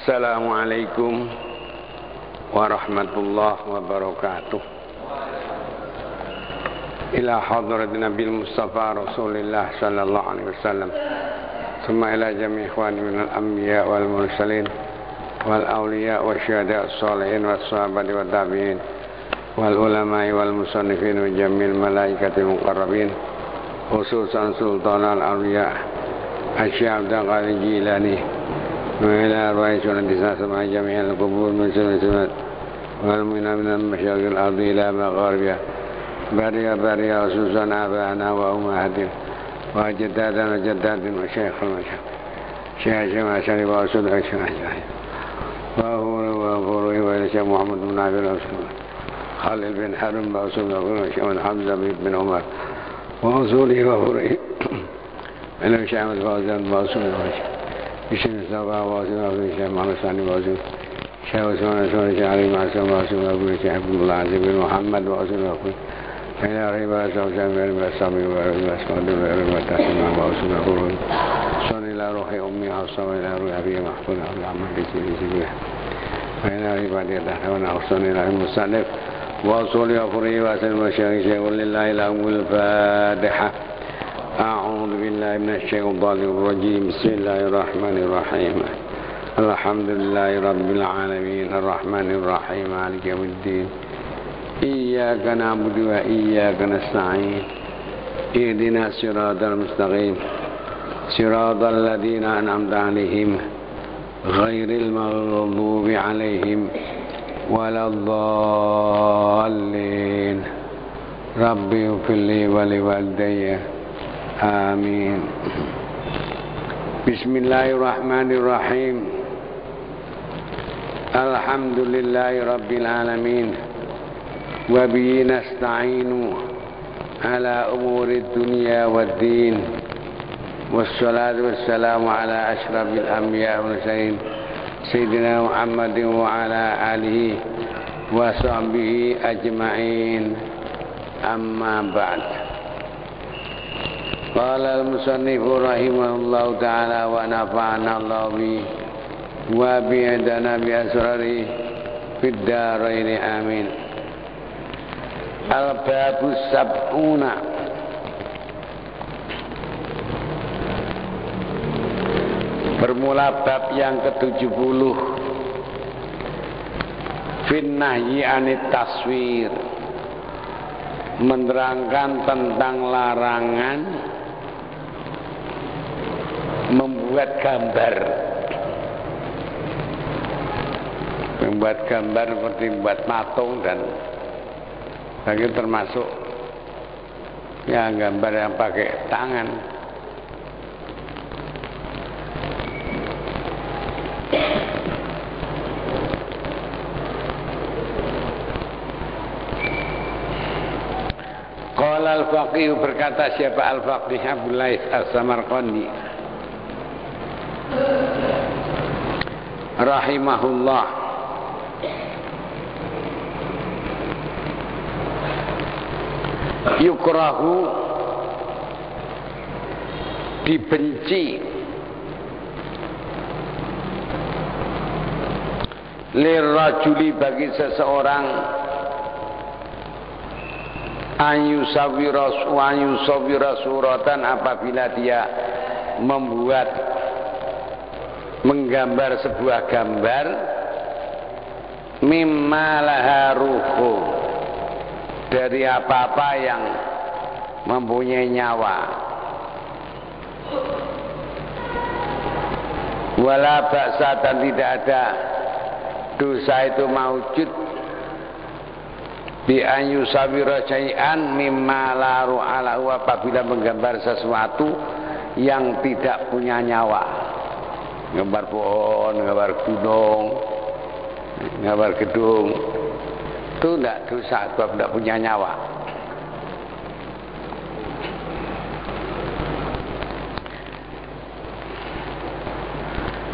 Assalamualaikum warahmatullahi wabarakatuh. Ila hadrat Nabi Mustafa Rasulullah sallallahu alaihi wasallam. Thumma ila jami' ikhwani minal anbiya wal mursalin wal awliya wa syuhada as-salihin was sahabati wat tabi'in wal ulama'i wal musannifin wa jamil malaikatil muqarrabin khususan sultanal awliya Asy-Syaikh Abdul Qadir Jilani wa ila ra'isul disa sama jami'al qubur min sunnat wal minal masyayikhil ardi ila magharibiha baria khususan abana wa ummahatin wa jaddadan wa jaddatin wa syekhul masyayikh masyayikh wa usul masyayikh wa huru wa Syekh Muhammad bin Abdul Rasul Khalil bin Harun wa usul wa Syekh Hamzah bin Umar wa usuli wa huru ila Syekh Ahmad Fauzan wa usul wa Syekh Mustafa wa usul wa Syekh Muhammad Sani wa usul Syekh Usman Syekh Ali Masum wa usul wa Syekh Abdullah Aziz bin Muhammad wa usul wa Ila riba sawsan wa sami wa asmadu wa tasma wa usna qurun sunila ruhi ummi asma ila ruhi abi mahfuz al-amal di sini ila riba dia tahwana sunila musannif wa usuli afri wa sal masyayikh lillahi al-amul fatiha a'udzu billahi minasy syaithanir rajim bismillahir rahmanir rahim alhamdulillahi rabbil alamin arrahmanir rahim maliki yaumiddin Iyyaka na'budu wa iyyaka nasta'in ihdinas siratal mustaqim siratal ladzina an'amta 'alaihim ghairil maghdubi 'alaihim waladdallin rabbi ighfirli wa liwalidayya amin. Bismillahirrahmanirrahim. Alhamdulillahi rabbil alamin wa bihi nasta'inu ala umuri dunya waddin wassalatu wassalamu ala asyrafil anbiya wal mursalin sayyidina Muhammadin wa ala alihi wa sahbihi ajma'in amma ba'd. Qala al-musannif rahimahullahu ta'ala wa nafa'ana Allah bi wa bi'adana bi asrari fid darain amin. Al-Babus Sab'una bermula bab yang ke-70 Finnahyi anit taswir, menerangkan tentang larangan membuat gambar seperti membuat patung dan lagi termasuk ya gambar yang pakai tangan. Qala al-faqih, berkata siapa al-faqih Abdul Lais as-Samarqandi rahimahullah, yukrahu, dibenci, lirrajuli, bagi seseorang, anyusawira suratan, apabila dia menggambar sebuah gambar, mimma laha ruhu, dari apa-apa yang mempunyai nyawa, wala ba'sa, dan tidak ada dosa itu maujud bi an yusawira syai'an mimma la ruha lahu, apabila menggambar sesuatu yang tidak punya nyawa, gambar pohon, gambar gunung, gambar gedung, itu tidak dosa sebab tidak punya nyawa.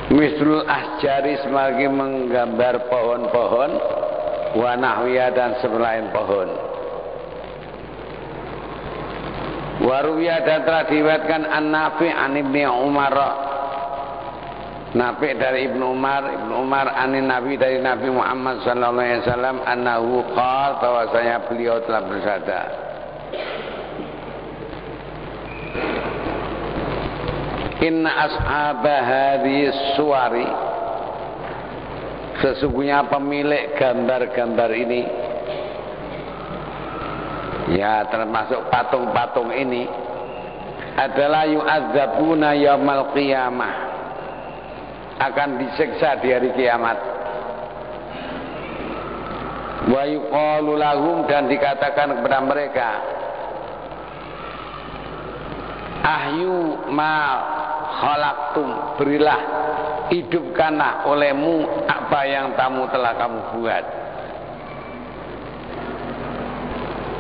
Misrul ahjari, sebagai menggambar pohon-pohon, wa nahwiya, dan selain pohon. Waruya, dan telah diriwayatkan an-Nafi' an Ibnu Umar Nafi dari Ibnu Umar anin Nabi dari Nabi Muhammad sallallahu alaihi wasallam annahu qala, bahwasanya beliau telah bersabda, inna ashaba hadhis suwari, sesungguhnya pemilik gambar-gambar ini, ya termasuk patung-patung ini, adalah yu'adzabuna yaumal qiyamah, akan disiksa di hari kiamat. Wa yuqalu lahum, dan dikatakan kepada mereka, ahyu ma khalaqtum, berilah, hidupkanlah olehmu apa yang telah kamu buat.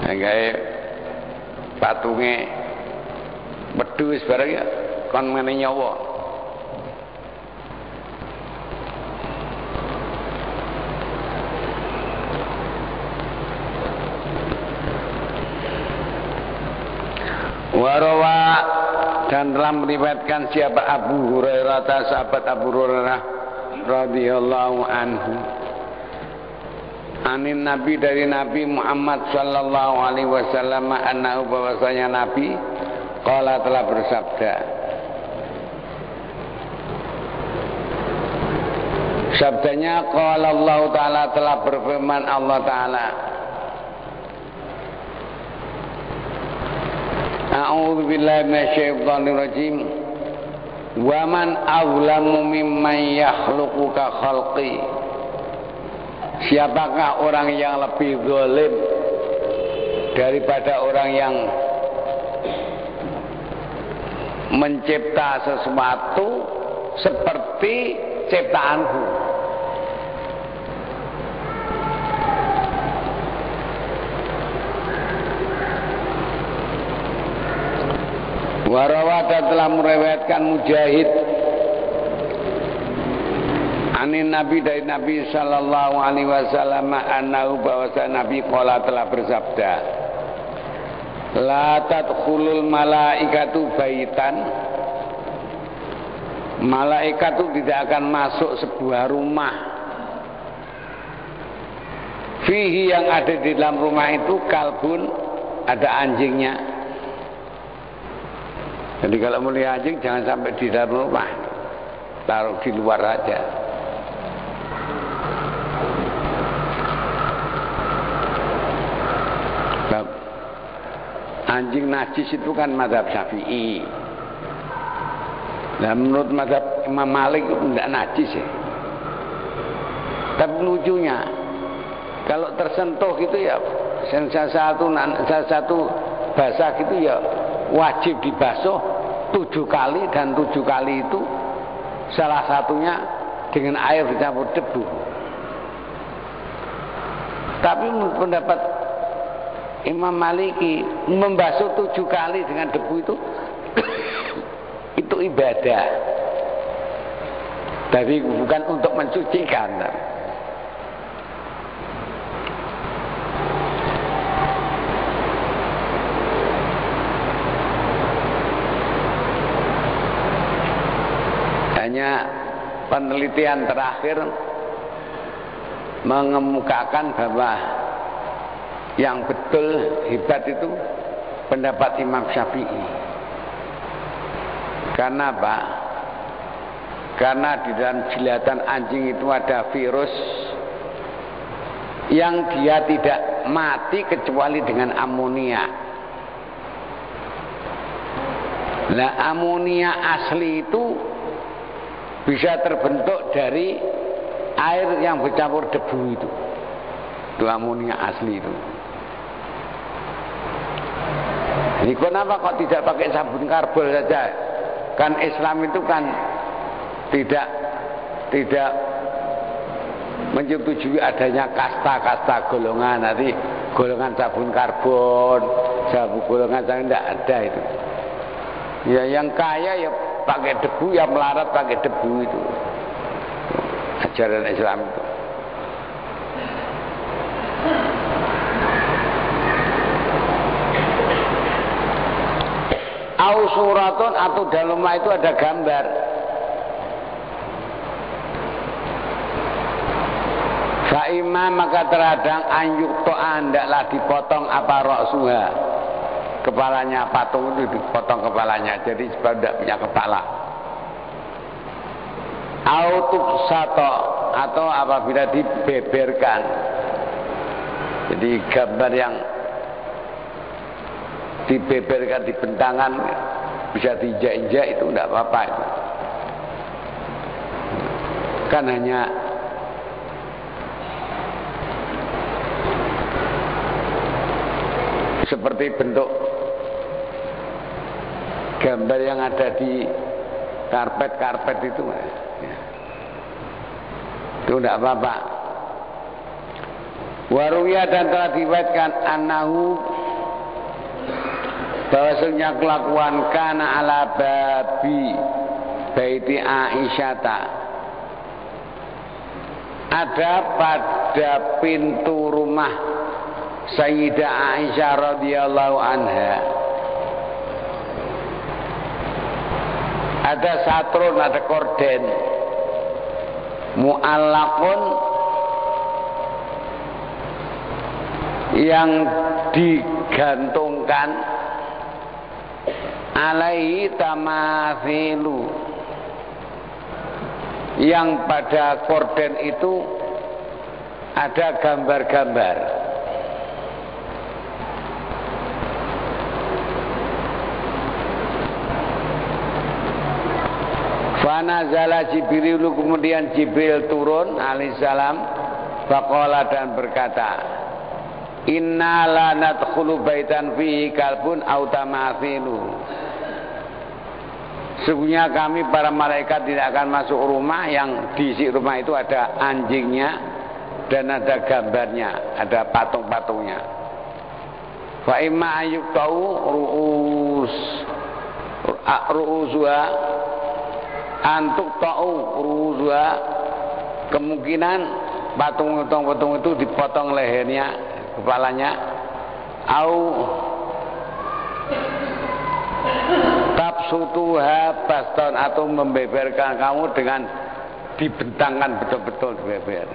Kayak patungnya wedhus barang ya kon mene nyawa. Warawa, dan telah meriwayatkan siapa Abu Hurairah, sahabat Abu Hurairah radhiyallahu anhu, anin Nabi dari Nabi Muhammad sallallahu alaihi wasallam annahu, bahwasanya Nabi qala telah bersabda, sabdanya qala Allah taala, telah berfirman Allah taala, a'udzu billahi minasyaitonir rajim, wa man azlamu mimman yakhluqu ka khalqi, siapakah orang yang lebih zalim daripada orang yang mencipta sesuatu seperti ciptaanku. Warawat, telah meriwayatkan Mujahid anin Nabi dari Nabi sallallahu alaihi wasallam annahu, bahwasanya Nabi qala telah bersabda, la tadkhulul malaikatu baitan, malaikat itu tidak akan masuk sebuah rumah, fihi, yang ada di dalam rumah itu kalbun, ada anjingnya. Jadi kalau melihat anjing jangan sampai di dalam rumah, taruh di luar aja. Anjing najis itu kan mazhab Syafi'i. Nah, menurut mazhab Imam Malik itu tidak najis ya. Tapi lucunya, kalau tersentuh gitu ya, satu basah gitu ya, wajib dibasuh 7 kali, dan 7 kali itu salah satunya dengan air dicampur debu. Tapi menurut pendapat Imam Maliki, membasuh 7 kali dengan debu itu ibadah, tapi bukan untuk mensucikan. Hanya penelitian terakhir mengemukakan bahwa yang betul hebat itu pendapat Imam Syafi'i. Karena apa? Karena di dalam jilatan anjing itu ada virus yang dia tidak mati kecuali dengan amonia. Nah, amonia asli itu bisa terbentuk dari air yang bercampur debu itu. Itu amonia asli itu. Jadi kenapa kok tidak pakai sabun karbol saja? Kan Islam itu kan tidak menyetujui adanya kasta-kasta golongan. Nanti golongan sabun karbon, sabun golongan sabun, tidak ada itu. Ya yang kaya ya pakai debu, yang melarat pakai debu itu. Ajaran Islam itu. Au suratun, atau dalam rumah itu ada gambar. Fa'imah maka terhadang anyuk to'a hendaklah dipotong apa roksuha, kepalanya patung itu dipotong kepalanya, jadi sebab tidak punya kepala. Autuk sato atau apabila dibeberkan, jadi gambar yang dibeberkan, dibentangan, bisa diinjak-injak, itu tidak apa-apa itu. Kan hanya seperti bentuk gambar yang ada di karpet-karpet itu ya. Itu tidak apa-apa. Waruya dan telah diriwayatkan annahu bahwasanya kelakuan kana ala babi baiti Aisyata, ada pada pintu rumah Sayyidah Aisyah radhiyallahu anha, ada satrun, ada korden mu'allaqun yang digantungkan alaihi tamathilu, yang pada korden itu ada gambar-gambar. Fanazala Jibril, kemudian Jibril turun alaihissalam, faqala dan berkata, inna la nadkhulu baitan fihi kalbun aw tamathilu, sesungguhnya kami para malaikat tidak akan masuk rumah yang di isi rumah itu ada anjingnya dan ada gambarnya, ada patung-patungnya. Fa imma ayyuqtau ru'usuha antuk ta'u ru'usuha, kemungkinan patung-patung itu dipotong lehernya, kepalanya, au tabsutuha baston, atau membeberkan kamu dengan dibentangkan betul-betul dibeber.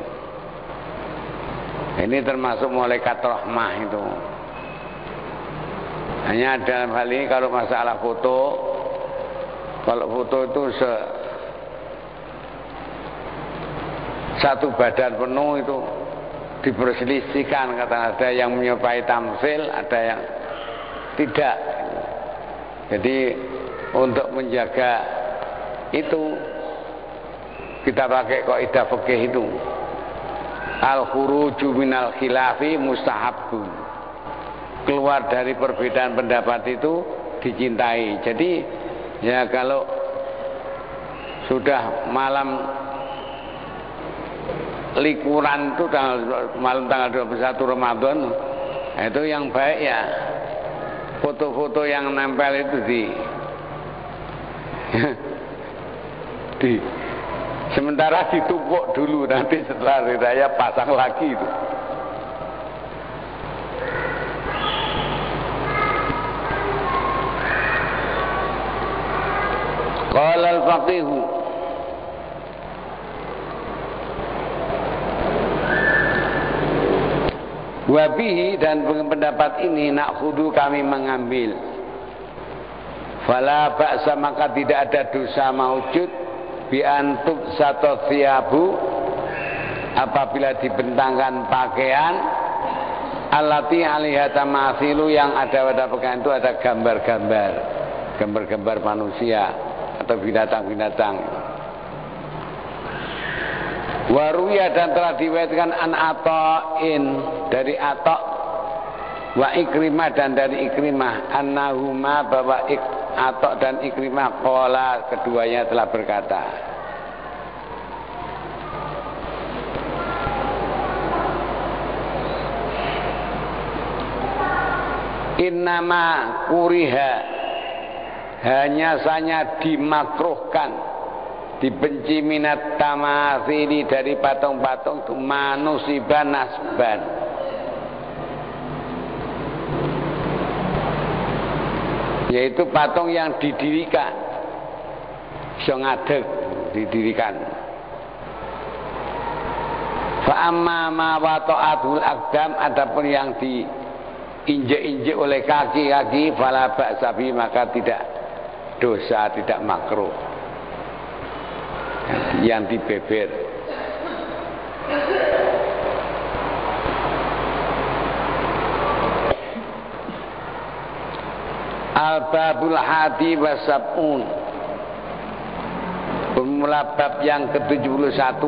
Ini termasuk malaikat rahmah itu. Hanya dalam hal ini kalau masalah foto, kalau foto itu satu badan penuh itu diperselisihkan, kata ada yang menyerupai tamsil, ada yang tidak. Jadi untuk menjaga itu kita pakai kaidah fikih itu, al-khuruju minal khilafi mustahabun, keluar dari perbedaan pendapat itu dicintai. Jadi ya kalau sudah malam likuran itu malam tanggal 21 Ramadan, itu yang baik ya foto-foto yang nempel itu sementara ditumpuk dulu, nanti setelah hari raya pasang lagi itu. Qala al-faqihu, wabihi, dan pendapat ini nakhudu kami mengambil, fala ba'sa maka tidak ada dosa maujud bi antub satu thiyabu, apabila dibentangkan pakaian allati alaiha tamathilu, yang ada pada pakaian itu ada gambar-gambar, gambar-gambar manusia atau binatang-binatang. Waruya, dan telah diriwayatkan an Ata'in, dari Ata' wa Ikrimah, dan dari Ikrimah, annahuma, bahwa Ata' dan Ikrimah qala, keduanya telah berkata, innama kuriha, hanya saja dimakruhkan, dibenci minat tamatsili, dari patung-patung itu manusiban nasban, yaitu patung yang didirikan, so ngadeg, didirikan. Fa amma ma wata'atul aqdam, adapun yang diinjek-injek oleh kaki-kaki, fala ba'sa bi, maka tidak dosa, tidak makruh. Yang dibeber. Al-babul hadi wa sab'un. Bermula bab yang ke-71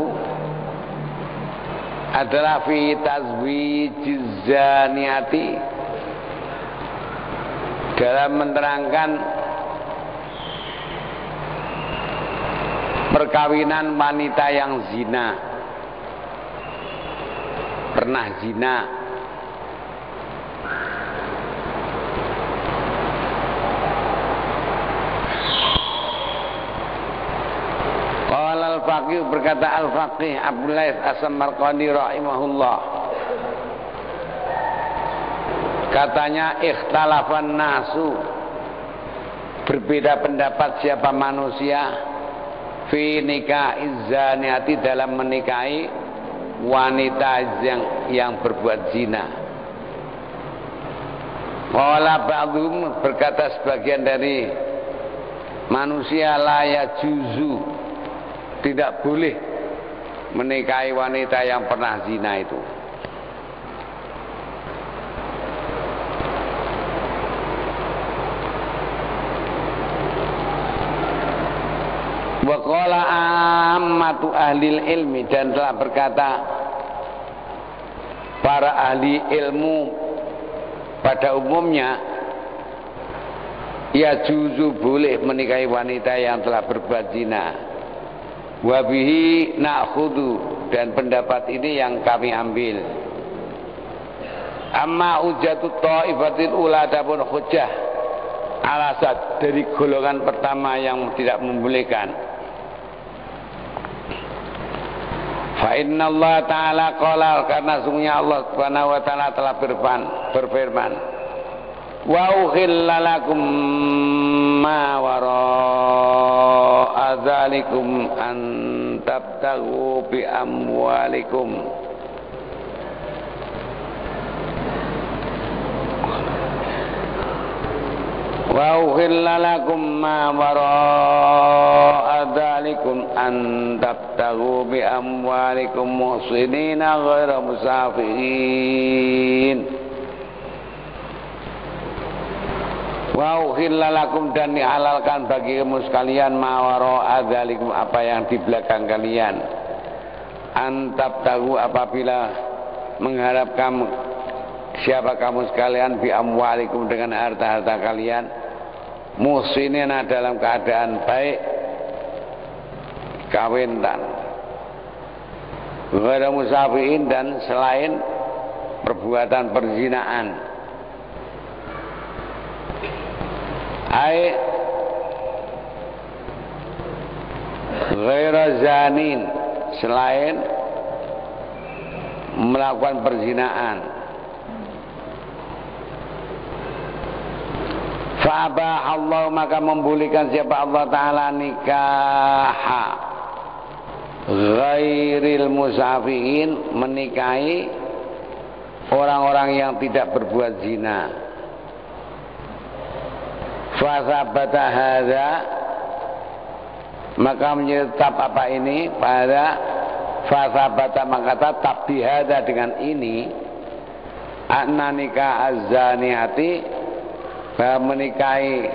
adalah fi tazwijiz zaniyati, dalam menerangkan perkawinan wanita yang zina, pernah zina. Qala al-faqih, berkata al-faqih Abdullah As-Samarqandi rahimahullah, katanya ikhtalafan nasu, berbeda pendapat siapa manusia fi nikahiz zaniati, dalam menikahi wanita yang berbuat zina. Qala ba'dhum, berkata sebagian dari manusia, la yajuzu, tidak boleh menikahi wanita yang pernah zina itu. Wa qala ammatu ahlil ilmi, dan telah berkata para ahli ilmu pada umumnya, ya juzu, boleh menikahi wanita yang telah berbuat zina. Wa bihi na'khudhu, dan pendapat ini yang kami ambil. Amma hujjatut ta'ifatil ula, adapun hujjah alasat dari golongan pertama yang tidak membolehkan. Fa inna Allah ta'ala qala, karena sungguhnya Allah subhanahu wa ta'ala telah berfirman, wa ukhilla lakum ma wara'a dzalikum an tabtaghu bi amwalikum. Wa ukhilla lakum ma wara'a dzalikum an tabtaghu bi amwalikum muhsinina ghaira musafihin. Wa ukhilla lakum, dan dihalalkan bagi kamu sekalian, ma wara'a dzalikum, apa yang di belakang kalian, antab tahu, apabila mengharap kamu, siapa kamu sekalian, bi amwalikum, dengan harta-harta kalian, muhsinina, dalam keadaan baik, kawin dan ghaira musafihin, dan selain perbuatan perzinaan. Ai ghaira zanin, selain melakukan perzinaan. Fa abahallahu, maka membolehkan siapa Allah Ta'ala nikaha ghairil musafihin, menikahi orang-orang yang tidak berbuat zina. Fasabata hadza, maka menyetap apa ini pada fasabata, maka tetap dihada dengan ini, anna nikah az-zaniyati, bahwa menikahi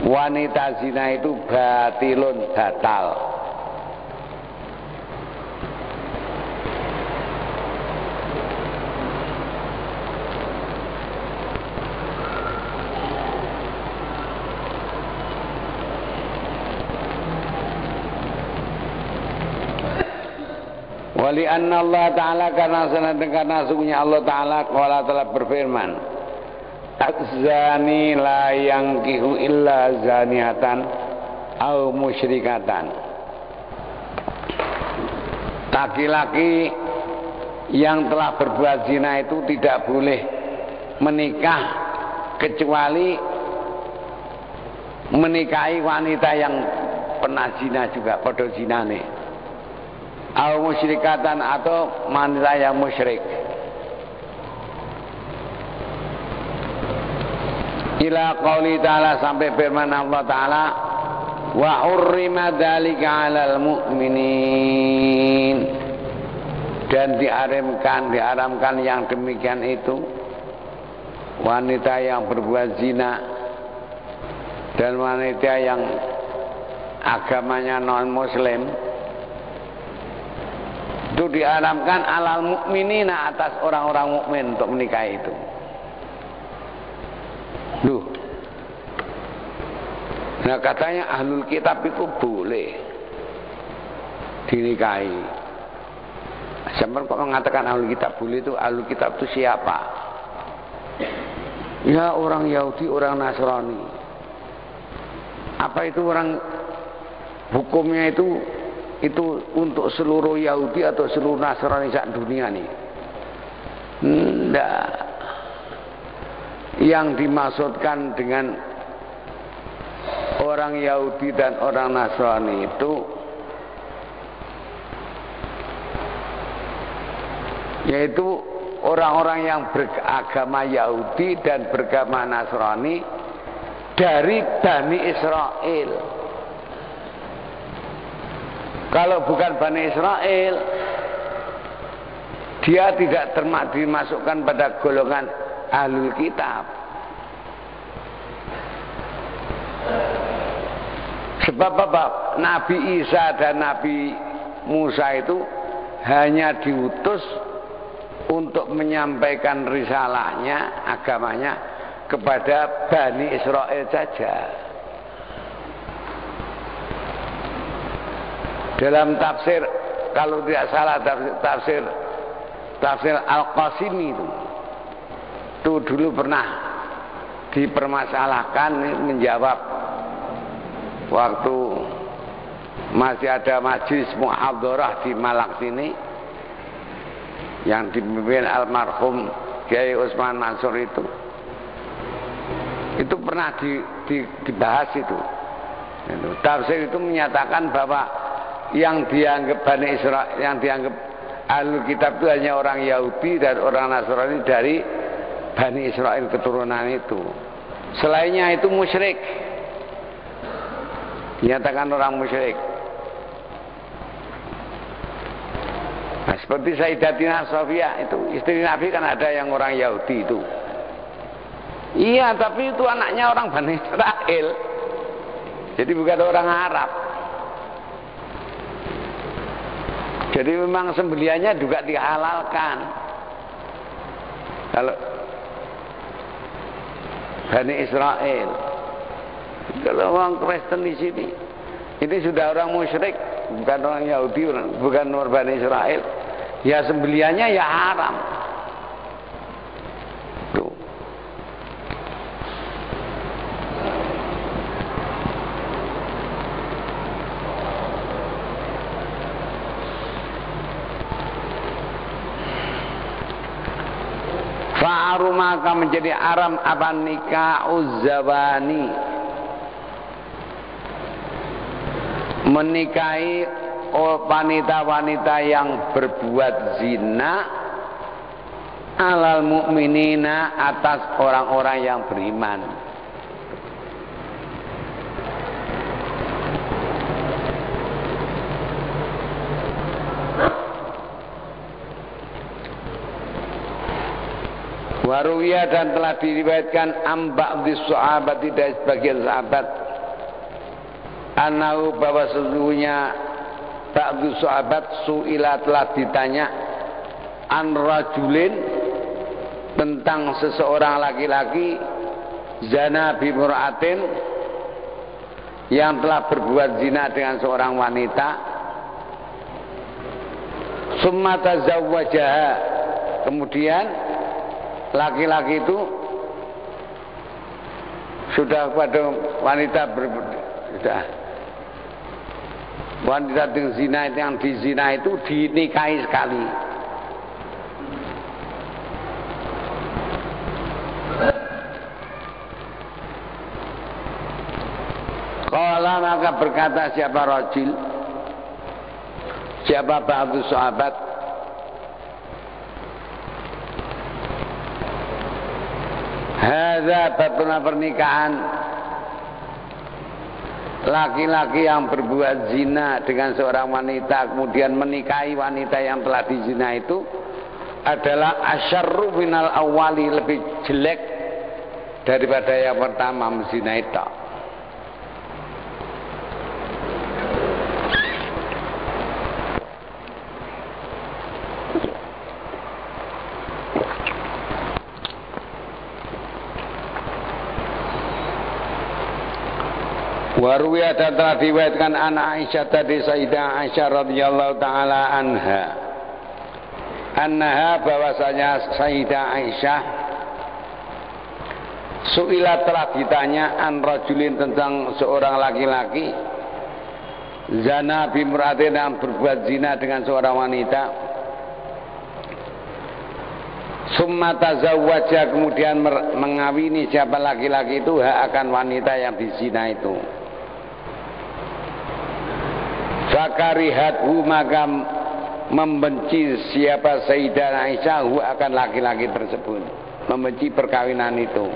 wanita zina itu batilun, batal. Wali anna Allah Ta'ala, karena sungguhnya Allah Ta'ala qala, telah berfirman, az-zani la yankihu illa zaniatan au musyrikatan. Laki-laki yang telah berbuat zina itu tidak boleh menikah kecuali menikahi wanita yang pernah zina juga, padha zinane, Au musyrikatan atau wanita yang musyrik. Ila qauli ta'ala sampai firman Allah Ta'ala wa hurrima dzalika 'alal mu'minin, dan diharamkan yang demikian itu wanita yang berbuat zina dan wanita yang agamanya non muslim itu diharamkan 'alal mu'minina atas orang-orang mukmin untuk menikahi itu. Duh. Nah katanya ahlul kitab itu boleh dinikahi. Siapa kok mengatakan ahlul kitab boleh itu? Ahlul kitab itu siapa? Ya orang Yahudi, orang Nasrani. Apa itu orang hukumnya itu untuk seluruh Yahudi atau seluruh Nasrani sak dunia nih? Enggak. Yang dimaksudkan dengan orang Yahudi dan orang Nasrani itu yaitu orang-orang yang beragama Yahudi dan beragama Nasrani dari Bani Israel. Kalau bukan Bani Israel, dia tidak dimasukkan pada golongan ahlul kitab. Sebab apa? Nabi Isa dan Nabi Musa itu hanya diutus untuk menyampaikan risalahnya, agamanya kepada Bani Israel saja. Dalam tafsir, kalau tidak salah tafsir Al-Qasimi itu dulu pernah dipermasalahkan, menjawab waktu masih ada majelis muhadharah di Malang sini yang dipimpin almarhum Kiai Usman Mansur itu pernah dibahas itu. Tafsir itu menyatakan bahwa yang dianggap Bani Israel, yang dianggap ahlul kitab itu hanya orang Yahudi dan orang Nasrani dari Bani Israel keturunan itu. Selainnya itu musyrik, dinyatakan orang musyrik. Nah, seperti Sayyidatina Sofia itu istri Nabi kan ada yang orang Yahudi itu. Iya, tapi itu anaknya orang Bani Israel, jadi bukan orang Arab. Jadi memang sembelihannya juga dihalalkan. Kalau Bani Israel, kalau orang Kristen di sini, ini sudah orang musyrik, bukan orang Yahudi, bukan orang Bani Israel. Ya sembelihannya ya haram. Tuh. Fa'aru maka menjadi haram apa nikah uzzawani, menikahi wanita-wanita yang berbuat zina alal mu'minina atas orang-orang yang beriman. Waruwiyah dan telah diriwayatkan ba'dhi sahabat dari sebagian sahabat annahu bahwa sesungguhnya ba'dhi sahabat su'ila telah ditanya an rajulin tentang seseorang laki-laki zana bimur'atin yang telah berbuat zina dengan seorang wanita summa tazawwajaha, kemudian laki-laki itu sudah pada wanita wanita zina yang dizina itu dinikahi sekali. Qala maka berkata siapa rajul, Siapa ba'du sahabat? Hadza babuna pernikahan laki-laki yang berbuat zina dengan seorang wanita kemudian menikahi wanita yang telah dizina itu adalah asyarru minal awali, lebih jelek daripada yang pertama menzina itu. Waruya dan telah diriwayatkan anak Aisyah dari Sayyidah Aisyah radhiyallahu taala anha bahwasanya Sayyidah Aisyah suila telah ditanya an rajulin tentang seorang laki-laki zana bimratin yang berbuat zina dengan seorang wanita summa tazawwaja kemudian mengawini siapa laki-laki itu akan wanita yang dizina itu. Fakarihathu maka membenci siapa Sayyidah Aisyah akan laki-laki tersebut, membenci perkawinan itu.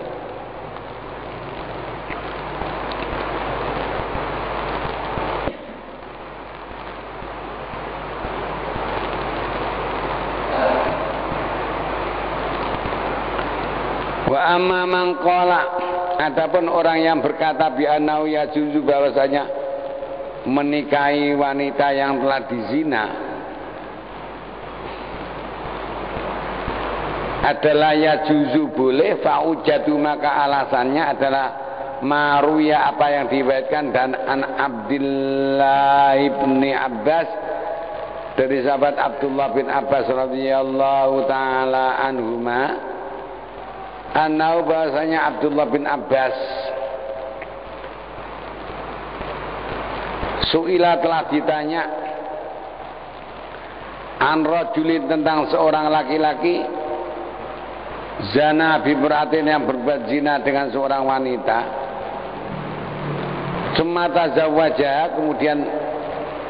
Wa amma man qala, adapun orang yang berkata bi annahu yajuzu bahwasanya menikahi wanita yang telah dizina adalah yajuzu boleh, faujadu maka alasannya adalah maruya apa yang diriwayatkan dan an Abdullah bin Abbas dari sahabat Abdullah bin Abbas radhiyallahu taala anhuma annahu bahasanya Abdullah bin Abbas suila telah ditanya an rajulin tentang seorang laki-laki zana bimra'atin yang berbuat zina dengan seorang wanita semata zawajah kemudian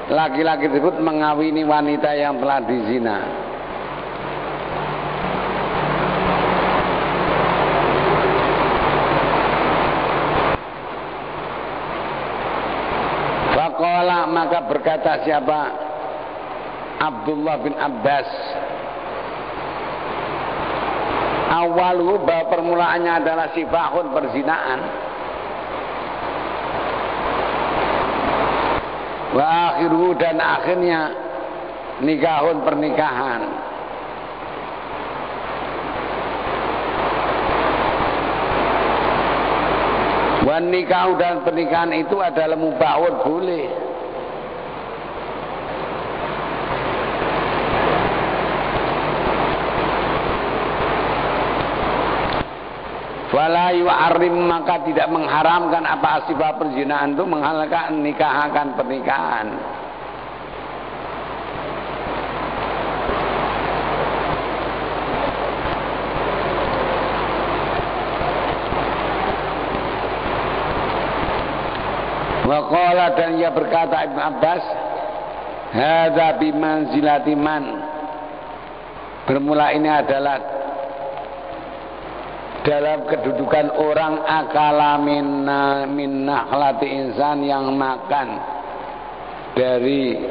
laki-laki tersebut mengawini wanita yang telah dizina. Faqala maka berkata siapa Abdullah bin Abbas awalu bahwa permulaannya adalah sifahun perzinaan wa akhiruhu dan akhirnya nikahun pernikahan. Wan nikah dan pernikahan itu adalah mubahun boleh. Wala yu'arrim maka tidak mengharamkan apa asbab perzinahan itu menghalalkan nikahkan pernikahan. Waqala dan ia berkata Ibn Abbas hadza bimanzilati man, bermula ini adalah dalam kedudukan orang akala min nakhlati insan yang makan dari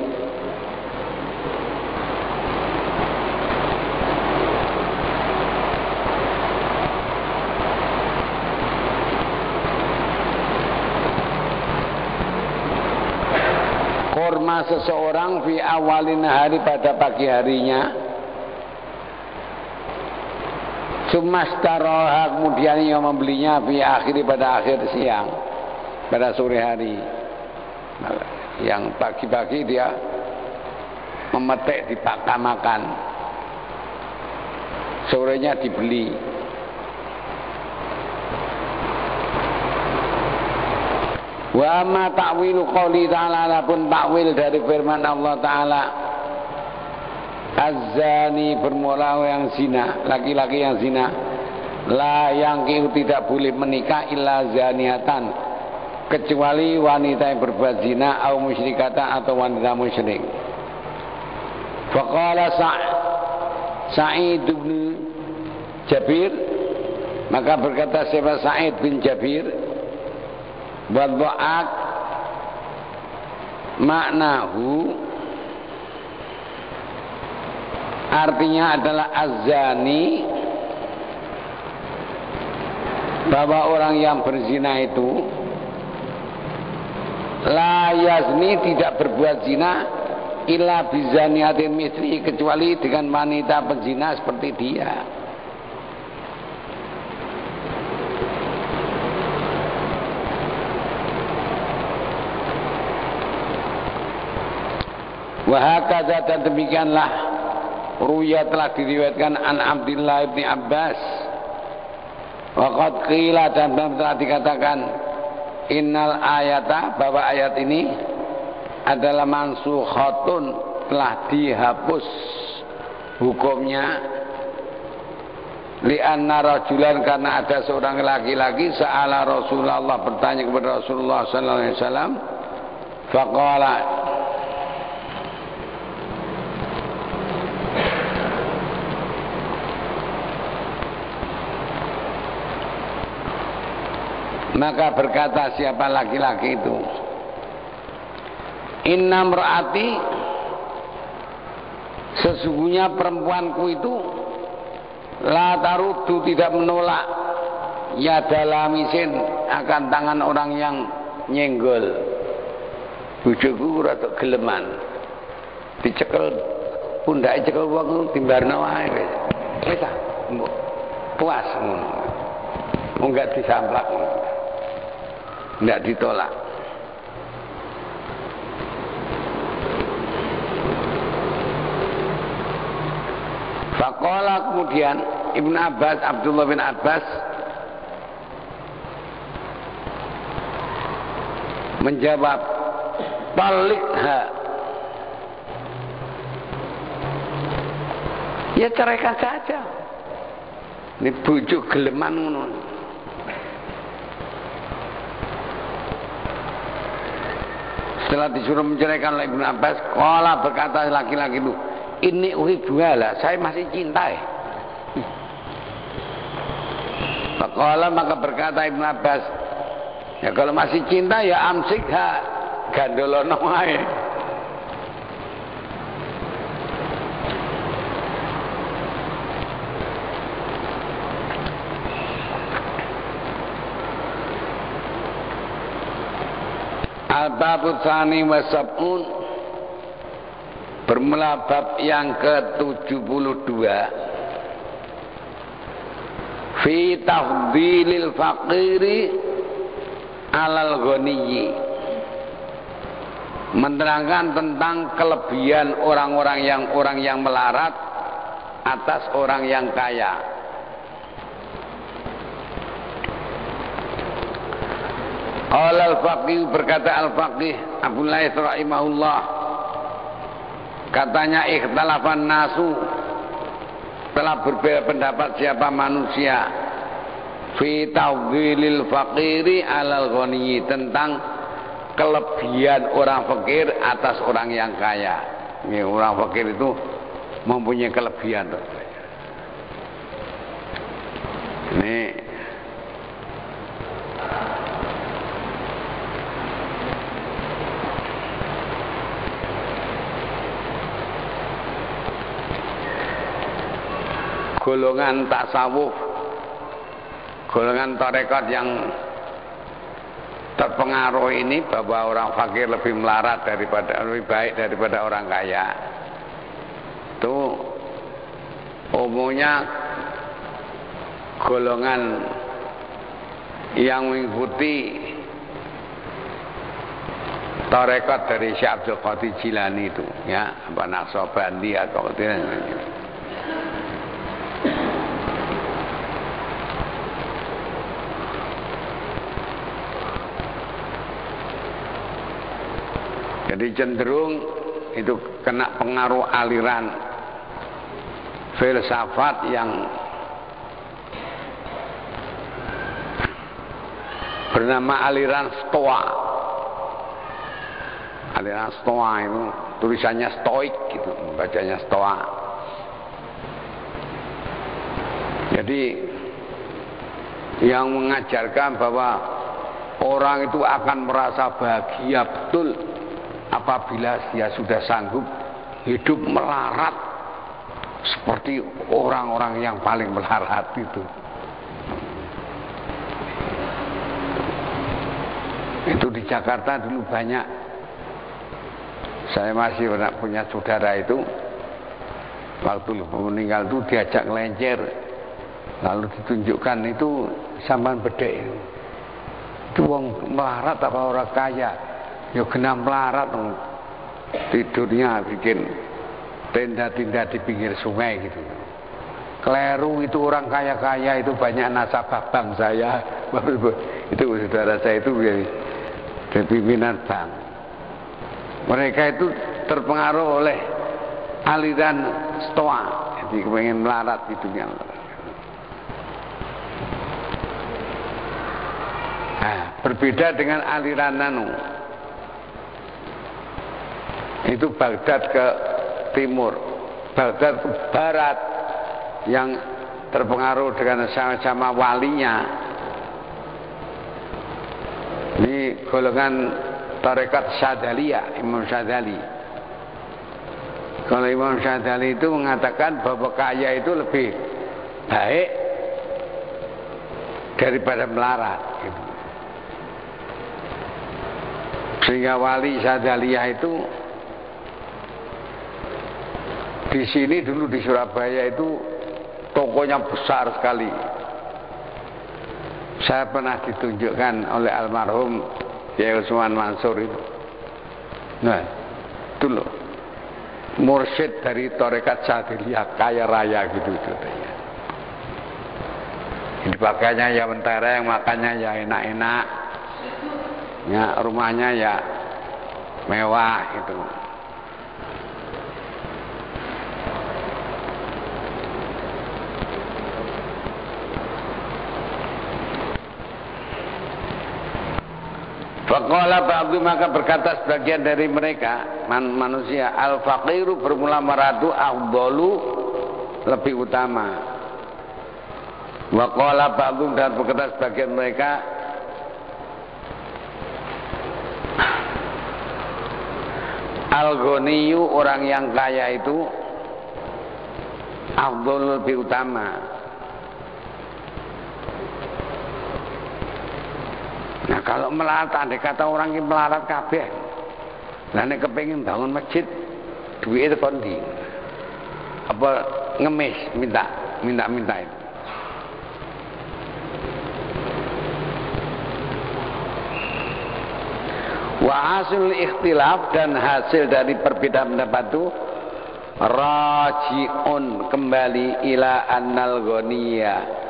kurma seseorang fi awalin hari pada pagi harinya sumastaroha kemudian ia membelinya fi akhiri pada akhir siang pada sore hari. Yang pagi-pagi dia memetik dipakamakan, sorenya dibeli. Wa ma ta'wilu qouli ta'ala pun takwil dari firman Allah Ta'ala az-zani bermula yang zina, laki-laki yang zina la yangkihu tidak boleh menikah illa zaniatan kecuali wanita yang berbuat zina au musyrikatan atau wanita musyrik. Faqala Sa'id bin Jabir, maka berkata siapa Sa'id bin Jabir, wadha'ak maknahu, artinya adalah az-zani, bahwa orang yang berzina itu la yazni, tidak berbuat zina illa bizaniatin misli, kecuali dengan wanita penzina seperti dia. Wahakadha, dan demikianlah ruya telah diriwayatkan an Abdullah bin Abbas, waqad qila, dan telah dikatakan innal ayata, bahwa ayat ini adalah mansukhatun, telah dihapus hukumnya, li'anna rajulan, karena ada seorang laki-laki sa'ala Rasulullah, bertanya kepada Rasulullah sallallahu alaihi wasallam, faqala, maka berkata siapa laki-laki itu, inna mraati, sesungguhnya perempuanku itu la tarudu, tidak menolak yada lamisin, akan tangan orang yang nyenggol. Bojoku rada geleman, dicekel pundake, cekel wong timbarno wae wis ah puas ngono, enggak disamplak, enggak ditolak. Faqala, kemudian Ibnu Abbas, Abdullah bin Abbas menjawab, talikha, ya ceraikan saja, ini bojo geleman ngono. Setelah disuruh menceraikan oleh Ibnu Abbas, qala, berkata laki-laki itu, ini uhibbuha, saya masih cinta. Faqala, maka berkata Ibnu Abbas, ya kalau masih cinta ya amsikha, gandolono wae. Al-babu tsani wa sab'un, bermula bab yang ke-72, fi tafdilil faqiri alal ghaniyyi, menerangkan tentang kelebihan orang yang melarat atas orang yang kaya. Al-Faqih, berkata Al-Faqih Abu Laits rahimahullah, katanya ikhtalafan nasu, telah berbeda pendapat siapa manusia, fi tawdilil faqiri alal ghaniyyi, tentang kelebihan orang fakir atas orang yang kaya. Ini orang fakir itu mempunyai kelebihan. Ini golongan tasawuf, golongan tarekat yang terpengaruh ini, bahwa orang fakir lebih melarat lebih baik daripada orang kaya. Itu umumnya golongan yang mengikuti tarekat dari Syekh Abdul Qadir Jilani itu, ya, apa Naqsabandi atau tidak. Jadi cenderung itu kena pengaruh aliran filsafat yang bernama aliran Stoa. Aliran Stoa itu tulisannya stoik gitu, bacanya stoa. Jadi yang mengajarkan bahwa orang itu akan merasa bahagia betul apabila dia sudah sanggup hidup melarat seperti orang-orang yang paling melarat itu. Itu di Jakarta dulu banyak. Saya masih punya saudara itu, waktu meninggal itu diajak ngelencer, lalu ditunjukkan itu sampan bedek itu wong melarat apa orang kaya, ya kena melarat, tidurnya bikin tenda-tenda di pinggir sungai gitu. Keleru, itu orang kaya-kaya itu banyak nasabah bank saya. Itu saudara saya itu jadi pimpinan bank. Mereka itu terpengaruh oleh aliran stoa, jadi kepengen melarat hidupnya. Nah, berbeda dengan aliran nano. Itu Baghdad ke timur, Baghdad ke barat, yang terpengaruh dengan sama-sama walinya. Ini golongan tarekat Syadzaliyah, Imam Syadzali. Kalau Imam Syadzali itu mengatakan bahwa kaya itu lebih baik daripada melarat gitu. Sehingga wali Syadzaliyah itu di sini dulu di Surabaya itu tokonya besar sekali. Saya pernah ditunjukkan oleh almarhum Kiai Usman Mansur itu. Nah, itu loh, mursyid dari tarekat Syadzaliyah, kaya raya gitu katanya. Ini pakaiannya ya mentereng, makannya ya enak-enak, ya rumahnya ya mewah gitu. Faqala ba'du, maka berkata sebagian dari mereka manusia, al-faqiru bermula meradu afdalu, lebih utama. Wa qala ba'du, dan berkata sebagian mereka al-ghaniyu, orang yang kaya itu afdalu, lebih utama. Nah, kalau melarat, andai kata orang ini melarat kabeh, nah nek kepengin bangun masjid, duit itu kondi, apa ngemis, minta itu. Wa hasil ikhtilaf, dan hasil dari perbedaan pendapat itu raji'un, kembali ila annal ghaniyya,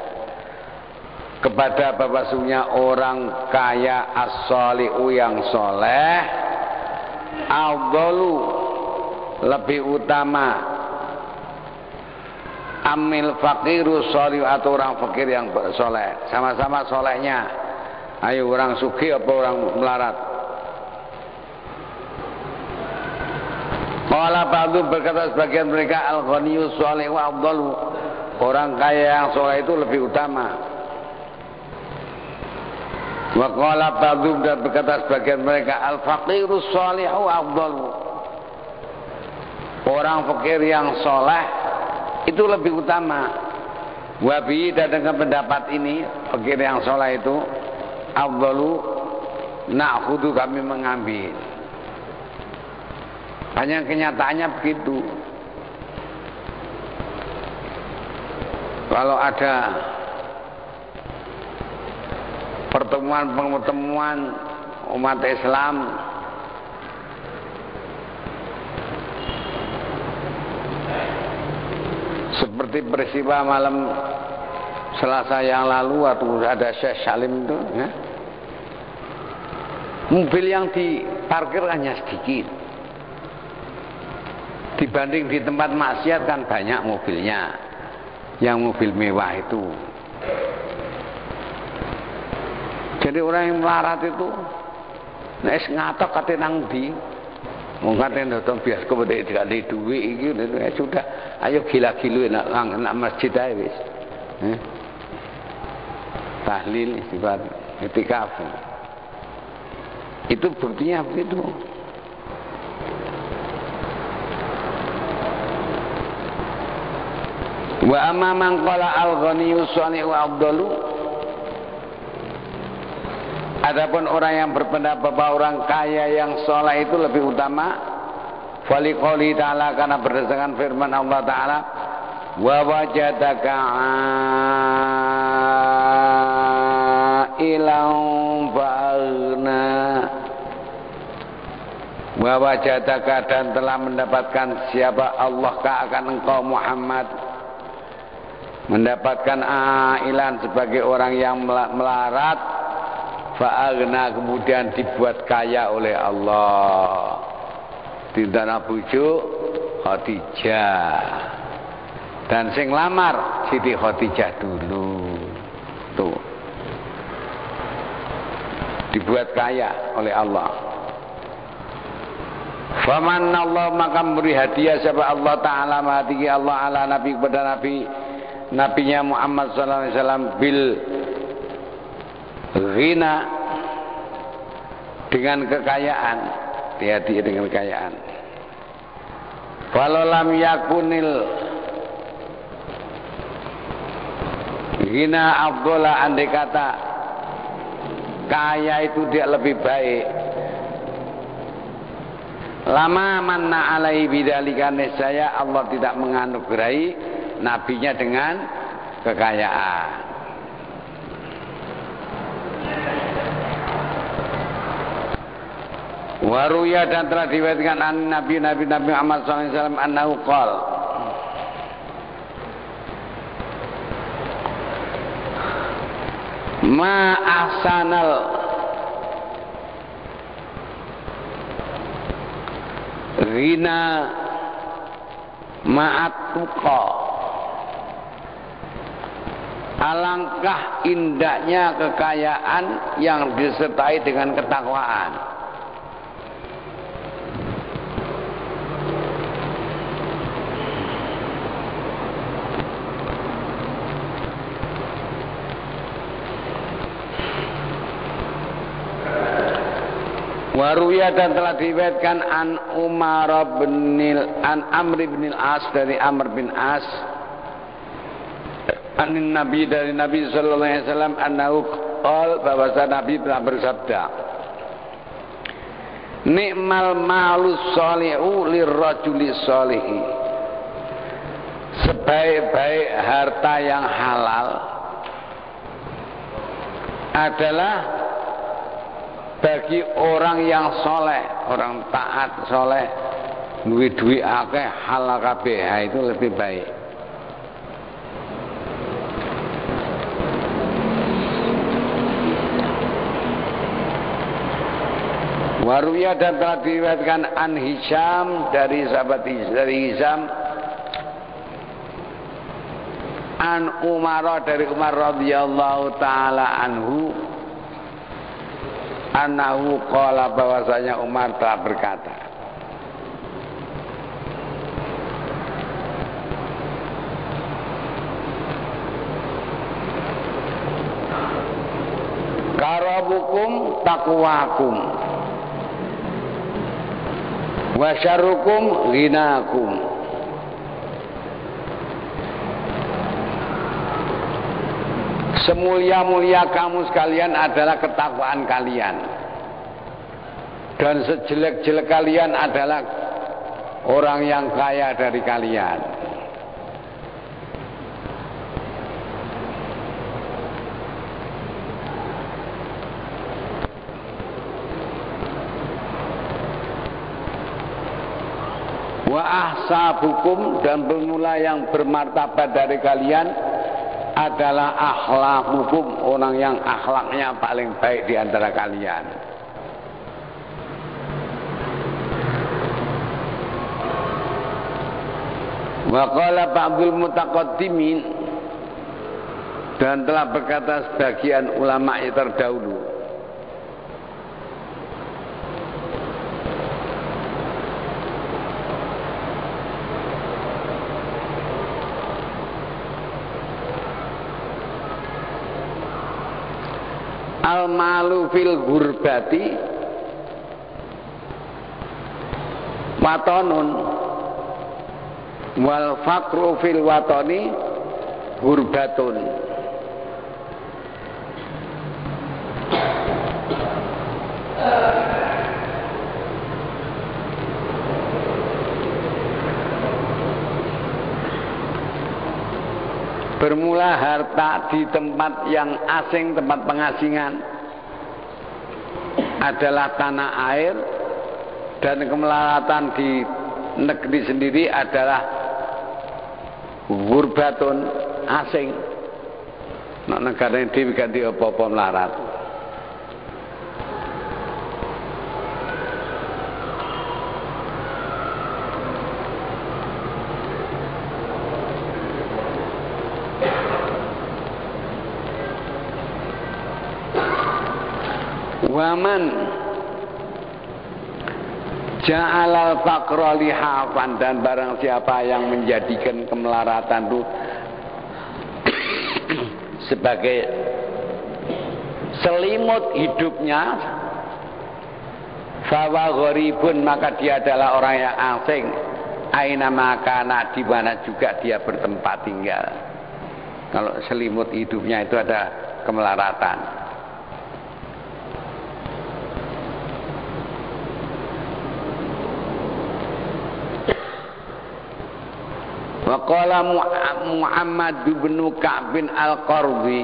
kepada bahwasanya orang kaya as-shalihu, yang soleh, afdalu, lebih utama, amil faqiru shalihu, atau orang fakir yang soleh, sama-sama solehnya. Ayo, orang sugih apa orang melarat? Qala ba'du, berkata sebagian mereka, al-ghaniyu shalihu afdalu, orang kaya yang soleh itu lebih utama. Wa qala ba'dhum, dan berkata sebagian mereka, al-faqiru shalihu afdalu, orang fakir yang soleh itu lebih utama. Wa bi, dan dengan pendapat ini, fakir yang soleh itu afdalu, na'khudhu, kami mengambil. Hanya kenyataannya begitu. Kalau ada pertemuan umat Islam seperti peristiwa malam Selasa yang lalu, atau ada Syekh Salim itu ya, mobil yang diparkir hanya sedikit dibanding di tempat maksiat, kan banyak mobilnya, yang mobil mewah itu. Jadi orang yang melarat itu nek ngatok kate nang ndi, Mungkin nonton bioskop tidak ada duit iki sudah. Ayo gila-gilu nak masjid ae wis. Tahlil istighfar itikaf. Itu buktinya begitu. Wa amma man qala al-ghaniyyu shalihu afdalu. Adapun orang yang berpendapat bahwa orang kaya yang saleh itu lebih utama, fali qouli ta'ala, karena berdasarkan firman Allah Ta'ala, wa wajadaka ilam fa'aghna. Wa wajadaka, dan telah mendapatkan siapa Allah akan engkau Muhammad, mendapatkan ailan sebagai orang yang melarat, fa'aghna, kemudian dibuat kaya oleh Allah. Dintana bujuk Khadijah, dan sing lamar Siti Khadijah dulu. Tuh, dibuat kaya oleh Allah. Faman Allah, maka memberi hadiah siapa Allah Ta'ala, mahadiki Allah ala Nabi, kepada Nabinya Muhammad sallallahu alaihi wasallam, bil ghina, dengan kekayaan, hati-hati dengan kekayaan. Walau lam yakunil ghina afdhala, andai kata kaya itu dia lebih baik, lama manna alaihi bidzalika, saya Allah tidak menganugerahi nabinya dengan kekayaan. Waruya, dan telah diriwayatkan an Nabi Muhammad SAW annahu qala, ma ahsanal ghina ma'at tuqa, alangkah indahnya kekayaan yang disertai dengan ketakwaan. Waruya, dan telah diriwayatkan an Amr bin As, dari Amr bin As, anin Nabi, dari Nabi sallallahu alaihi wasallam, annahu qala, bahwa Nabi telah bersabda, nikmal malus sholihu lirrajuli sholihi, sebaik-baik harta yang halal adalah bagi orang yang soleh, orang taat soleh, duit akeh halal kabeh, itu lebih baik. Waruya, dan telah diriwayatkan an Hisham, dari sahabat dari Hisham, an Umar, dari Umar radhiyallahu taala anhu, annahu qala, bahwasanya Umar telah berkata, karabukum taqwakum wa syarrukum ghinakum. Semulia-mulia kamu sekalian adalah ketakwaan kalian, dan sejelek-jelek kalian adalah orang yang kaya dari kalian. Wa ahsabukum, dan bermula yang bermartabat dari kalian adalah akhlakukum, orang yang akhlaknya paling baik di antara kalian. Wa qala ba'dul mutaqaddimin, dan telah berkata sebagian ulama yang terdahulu, Wal malu fil gurbati watonun, wal fakru fil watoni gurbatun. Bermula harta di tempat yang asing, tempat pengasingan adalah tanah air, dan kemelaratan di negeri sendiri adalah gurbatun, asing. Nek negara ini ganti apa-apa melarat. Waman ja'alal faqra lihafan, dan barang siapa yang menjadikan kemelaratan itu sebagai selimut hidupnya, fawa gharibun, maka dia adalah orang yang asing, aina makana, di mana juga dia bertempat tinggal. Kalau selimut hidupnya itu ada kemelaratan. Waqala Muhammad bin Ka'b bin Al-Qardi,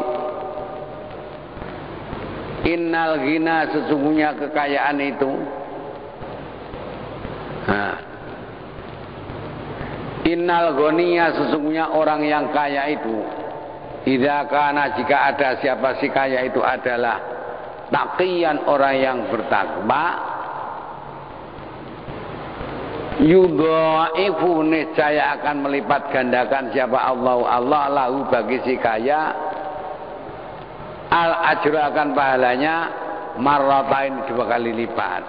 innal ghina, sesungguhnya kekayaan itu, innal ghaniya, sesungguhnya orang yang kaya itu, idza kana, jika ada siapa si kaya itu adalah taqiyan, orang yang bertakwa, yudhaifu, niscaya akan melipat gandakan siapa Allah lahu bagi si kaya al ajra, akan pahalanya marratain, 2 kali lipat.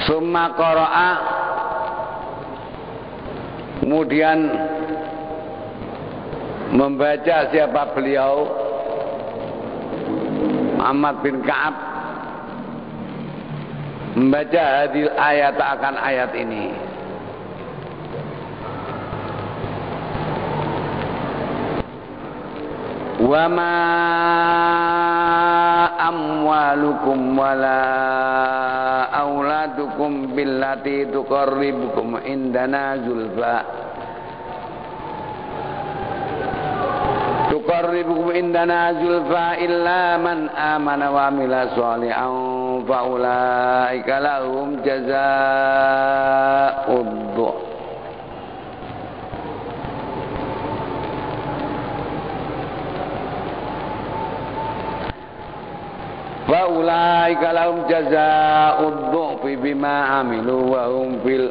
Summa qara'a, kemudian membaca siapa beliau, Ahmad bin Ka'ab, membaca hadil ayat, akan ayat ini. Wa ma amwalukum wala auladukum billati tuqarribukum indana zulfa, tuqarribukum indana zulfa illa man amana wa amila sholihan faulaika lahum jazaa'ud du'a. Faulaika lahum jazaa'ud du'a bima amilu wa hum fil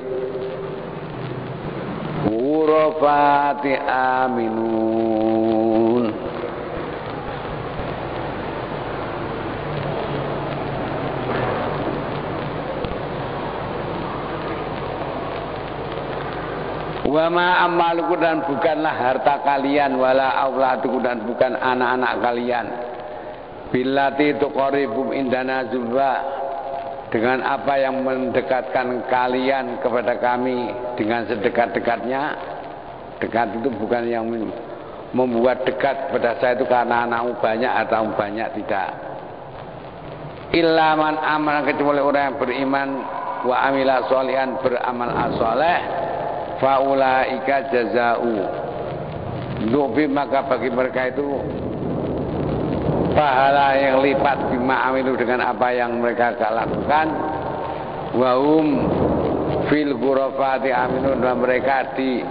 ghurafati aminun. Wa ma amaluku, dan bukanlah harta kalian, wala auladuku, dan bukan anak-anak kalian, billati tuqarribum indana zulfa, dengan apa yang mendekatkan kalian kepada kami dengan sedekat-dekatnya. Dekat itu bukan yang membuat dekat kepada saya itu karena anakmu banyak atau banyak, tidak. Illa man amal, kecuali orang yang beriman, wa amila sholihan, beramal as-sholeh, faulaika jazaa'u du'bi, maka bagi mereka itu pahala yang lipat, bima amilu, dengan apa yang mereka lakukan, wahum fil ghurafati aminun, dan mereka di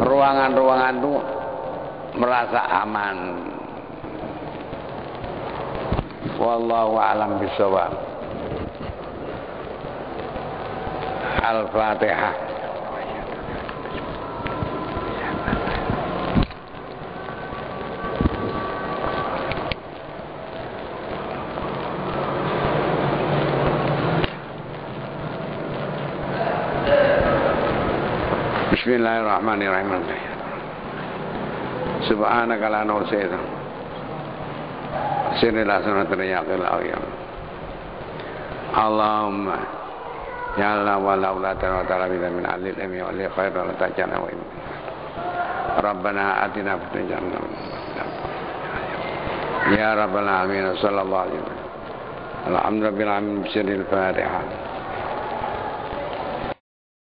ruangan-ruangan itu merasa aman. Wallahu a'lam bishawab. Al-Fatihah. Bismillahirrahmanirrahim. Subhanaka la nuhsi sirrilah sunatul yaqil awiyam. Allahumma ya Allah wa la ulatan wa ta'ala bila min alil emi wa li khair wa tajana wa iman. Rabbana atina fid dunya ya rabbal alamin sallallahu alaihi wa sallam. Alhamdulillah bil alamin bisiril Fatihah.